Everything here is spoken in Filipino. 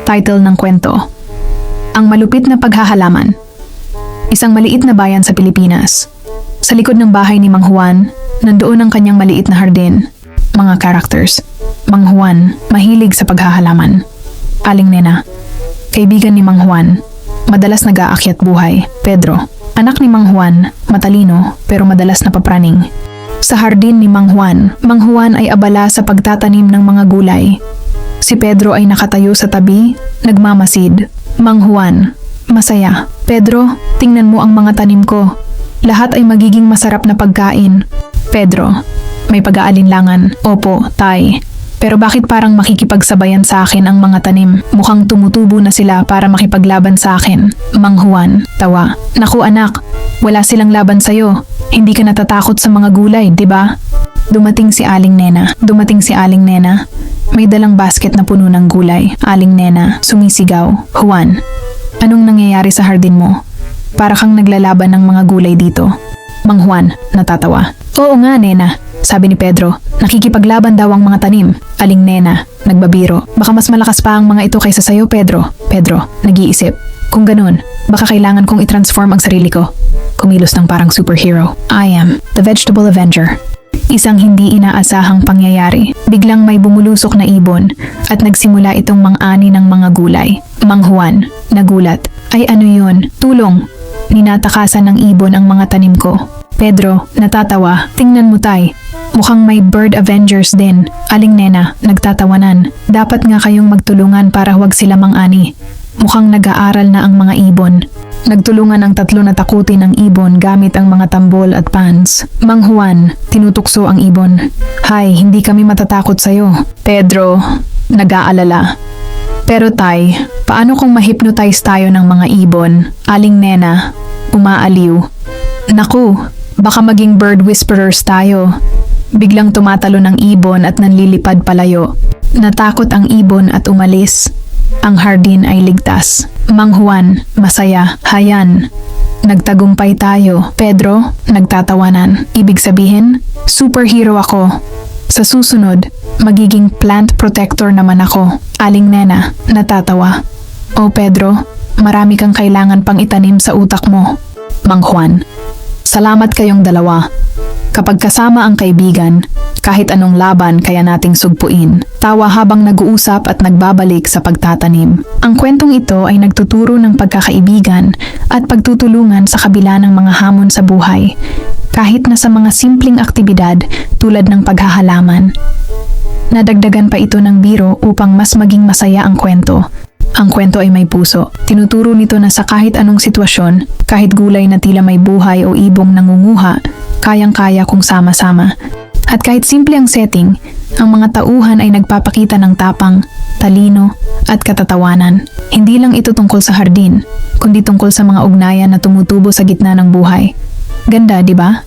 Title ng kwento: Ang malupit na paghahalaman. Isang maliit na bayan sa Pilipinas. Sa likod ng bahay ni Mang Juan, nandoon ang kanyang maliit na hardin. Mga characters: Mang Juan, mahilig sa paghahalaman. Aling Nena, kaibigan ni Mang Juan, madalas nag-aakyat buhay. Pedro, anak ni Mang Juan, matalino pero madalas napapraning. Sa hardin ni Mang Juan ay abala sa pagtatanim ng mga gulay. Si Pedro ay nakatayo sa tabi, nagmamasid. Mang Juan, masaya. Pedro, tingnan mo ang mga tanim ko. Lahat ay magiging masarap na pagkain. Pedro, may pag-aalinlangan. Opo, tay. Pero bakit parang makikipagsabayan sa akin ang mga tanim? Mukhang tumutubo na sila para makipaglaban sa akin. Mang Juan, tawa. Naku anak, wala silang laban sa'yo. Hindi ka natatakot sa mga gulay, di ba? Dumating si Aling Nena. May dalang basket na puno ng gulay. Aling Nena, sumisigaw. Juan, anong nangyayari sa hardin mo? Para kang naglalaban ng mga gulay dito. Mang Juan, natatawa. Oo nga, Nena, sabi ni Pedro. Nakikipaglaban daw ang mga tanim. Aling Nena, nagbabiro. Baka mas malakas pa ang mga ito kaysa sayo, Pedro. Pedro, nag-iisip. Kung ganun, baka kailangan kong i-transform ang sarili ko. Kumilos ng parang superhero. I am the Vegetable Avenger. Isang hindi inaasahang pangyayari. Biglang may bumulusok na ibon at nagsimula itong mang-ani ng mga gulay. Mang Juan, nagulat. Ay ano yun? Tulong! Ninatakasan ng ibon ang mga tanim ko. Pedro, natatawa. Tingnan mo tay. Mukhang may bird avengers din. Aling Nena, nagtatawanan. Dapat nga kayong magtulungan para huwag sila mang-ani. Mukhang nag-aaral na ang mga ibon. Nagtulungan ang tatlo na takutin ang ibon gamit ang mga tambol at pans. Mang Juan, tinutukso ang ibon. Hay, hindi kami matatakot sa'yo. Pedro, nag-aalala. Pero tay, paano kung ma-hypnotize tayo ng mga ibon? Aling Nena, umaaliw. Naku, baka maging bird whisperers tayo. Biglang tumatalo ng ibon at nanlilipad palayo. Natakot ang ibon at umalis. Ang hardin ay ligtas. Mang Juan, masaya. Hayan, nagtagumpay tayo. Pedro, nagtatawanan. Ibig sabihin, superhero ako. Sa susunod, magiging plant protector naman ako. Aling Nena, natatawa. O Pedro, marami kang kailangan pang itanim sa utak mo. Mang Juan, salamat kayong dalawa. Kapag kasama ang kaibigan, kahit anong laban kaya nating sugpuin. Tawa habang nag-uusap at nagbabalik sa pagtatanim. Ang kwentong ito ay nagtuturo ng pagkakaibigan at pagtutulungan sa kabila ng mga hamon sa buhay. Kahit na sa mga simpleng aktibidad tulad ng paghahalaman. Nadagdagan pa ito ng biro upang mas maging masaya ang kwento. Ang kwento ay may puso. Tinuturo nito na sa kahit anong sitwasyon, kahit gulay na tila may buhay o ibong nangunguha, kayang-kaya kung sama-sama. At kahit simple ang setting, ang mga tauhan ay nagpapakita ng tapang, talino, at katatawanan. Hindi lang ito tungkol sa hardin, kundi tungkol sa mga ugnayan na tumutubo sa gitna ng buhay. Ganda, di ba?